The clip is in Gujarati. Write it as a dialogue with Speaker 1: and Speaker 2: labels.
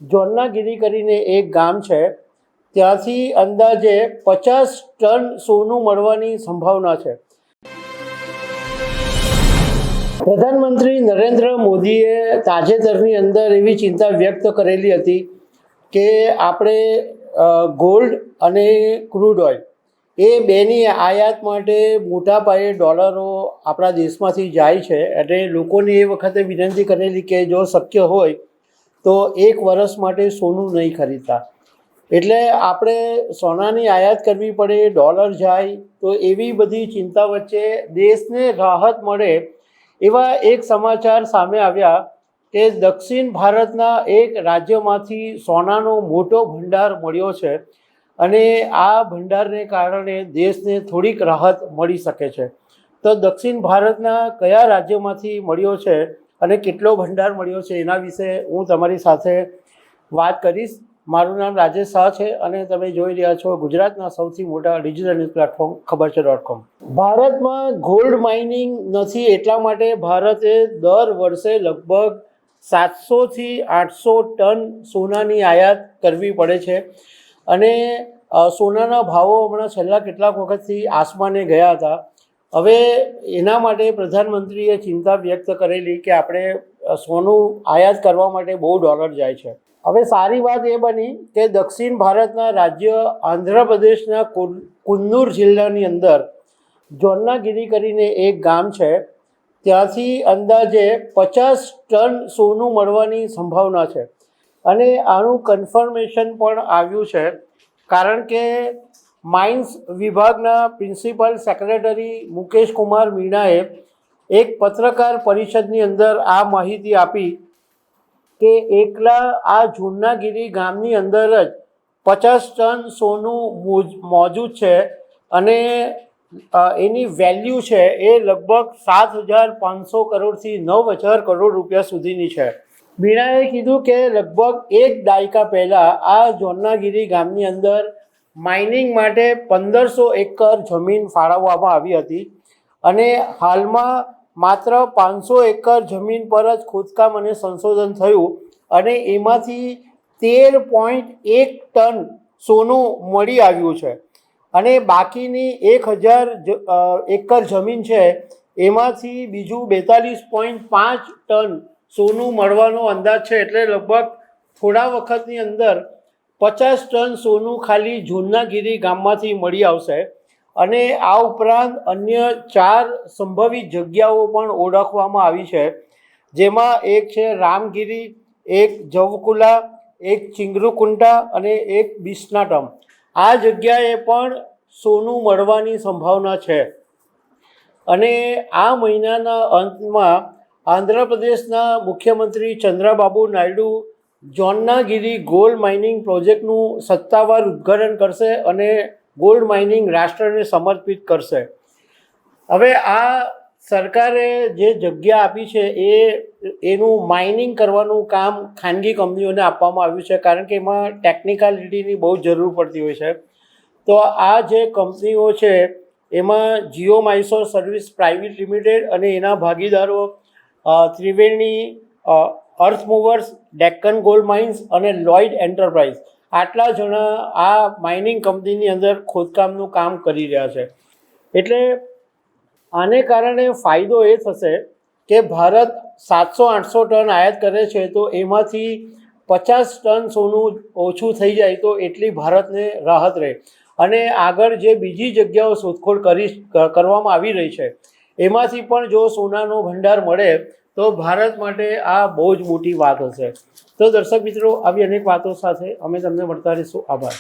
Speaker 1: જોન્નાગીરી કરીને એક ગામ છે, ત્યાંથી અંદાજે 50 ટન સોનું મળવાની સંભાવના છે। પ્રધાનમંત્રી નરેન્દ્ર મોદીએ તાજેતરની અંદર એવી ચિંતા વ્યક્ત કરેલી હતી કે આપણે ગોલ્ડ અને ક્રૂડ ઓઇલ એ બેની આયાત માટે મોટા પાયે ડોલરો આપણા દેશમાંથી જાય છે। એટલે લોકોને એ વખતે વિનંતી કરેલી કે જો શક્ય હોય તો 1 વર્ષ માટે સોનું નહીં ખરીદતા, એટલે આપણે સોનાની આયાત કરવી પડે, ડોલર જાય, તો એવી બધી ચિંતા વચ્ચે દેશને રાહત મળે એવા એક સમાચાર સામે આવ્યા કે દક્ષિણ ભારતના એક રાજ્યમાંથી સોનાનો મોટો ભંડાર મળ્યો છે અને આ ભંડારને કારણે દેશને થોડીક રાહત મળી શકે છે। તો દક્ષિણ ભારતના કયા રાજ્યમાંથી મળ્યો છે અને કેટલો ભંડાર મળ્યો છે એના વિશે હું તમારી સાથે વાત કરીશ। મારું નામ રાજેશ શાહ છે અને તમે જોઈ રહ્યા છો ગુજરાતના સૌથી મોટા ડિજિટલ ન્યૂઝ પ્લેટફોર્મ ખબરછે.com। ભારતમાં ગોલ્ડ માઇનિંગ નથી, એટલા માટે ભારતે દર વર્ષે લગભગ 700 થી 800 ટન સોનાની આયાત કરવી પડે છે અને સોનાના ભાવો હમણાં છેલ્લા કેટલાક વખતથી આસમાને ગયા હતા। હવે એના માટે પ્રધાનમંત્રીએ ચિંતા વ્યક્ત કરેલી કે આપણે સોનું આયાત કરવા માટે બહુ ડોલર જાય છે। હવે સારી વાત એ બની કે દક્ષિણ ભારતના રાજ્ય આંધ્રપ્રદેશના કુન્નૂર જિલ્લાની અંદર જોન્નાગીરી કરીને એક ગામ છે, ત્યાંથી અંદાજે 50 ટન સોનું મળવાની સંભાવના છે અને આનું કન્ફર્મેશન પણ આવ્યું છે, કારણ કે માઇન્સ વિભાગના પ્રિન્સિપલ સેક્રેટરી મુકેશ કુમાર મીણાએ એક પત્રકાર પરિષદની અંદર આ માહિતી આપી કે એકલા આ જોન્નાગીરી ગામની અંદર જ 50 ટન સોનું મોજૂદ છે અને એની વેલ્યુ છે એ લગભગ 7,500 કરોડથી 9,000 કરોડ રૂપિયા સુધીની છે। મીણાએ કીધું કે લગભગ 1 દાયકા પહેલાં આ જોન્નાગીરી ગામની અંદર માઇનિંગ માટે 1500 એકર જમીન ફાળવવામાં આવી હતી અને હાલમાં માત્ર 500 એકર જમીન પર જ ખોદકામ અને સંશોધન થયું અને એમાંથી 13.1 ટન સોનું મળી આવ્યું છે અને બાકીની 1000 એકર જમીન છે એમાંથી બીજું 42.5 ટન સોનું મળવાનો અંદાજ છે। એટલે લગભગ થોડા વખતની અંદર 50 ટન સોનું ખાલી જોન્નાગીરી ગામમાંથી મળી આવશે અને આ ઉપરાંત અન્ય 4 સંભવિત જગ્યાઓ પણ ઓળખવામાં આવી છે, જેમાં એક છે રામગીરી, એક જવકુલા, એક ચિંગરુકુંટા અને એક બિસ્નાટમ। આ જગ્યાએ પણ સોનું મળવાની સંભાવના છે અને આ મહિનાના અંતમાં આંધ્રપ્રદેશના મુખ્યમંત્રી ચંદ્રબાબુ નાયડુ જોન્નાગીરી ગોલ્ડ માઇનિંગ પ્રોજેક્ટનું સત્તાવાર ઉદ્ઘાટન કરશે અને ગોલ્ડ માઇનિંગ રાષ્ટ્રને સમર્પિત કરશે। હવે આ સરકારે જે જગ્યા આપી છે એનું માઇનિંગ કરવાનું કામ ખાનગી કંપનીઓને આપવામાં આવ્યું છે, કારણ કે એમાં ટેકનિકાલિટીની બહુ જરૂર પડતી હોય છે। તો આ જે કંપનીઓ છે એમાં જીઓ માઇસોર સર્વિસ પ્રાઇવેટ લિમિટેડ અને એના ભાગીદારો ત્રિવેણી અર્થ મૂવર્સ, ડેક્કન ગોલ્ડ માઇન્સ અને લોઇડ એન્ટરપ્રાઇઝ, આટલા જણા આ માઇનિંગ કંપનીની અંદર ખોદકામનું કામ કરી રહ્યા છે। એટલે આને કારણે ફાયદો એ થશે કે ભારત 700-800 ટન આયાત કરે છે તો એમાંથી 50 ટન સોનું ઓછું થઈ જાય તો એટલી ભારતને રાહત રહે અને આગળ જે બીજી જગ્યાઓ શોધખોળ કરવામાં આવી રહી છે એમાંથી પણ જો સોનાનો ભંડાર મળે તો ભારત માટે આ બહુ જ મોટી વાત હશે। તો દર્શક મિત્રો, આવી અનેક વાતો સાથે અમે તમને મળતા રહીશું। આભાર।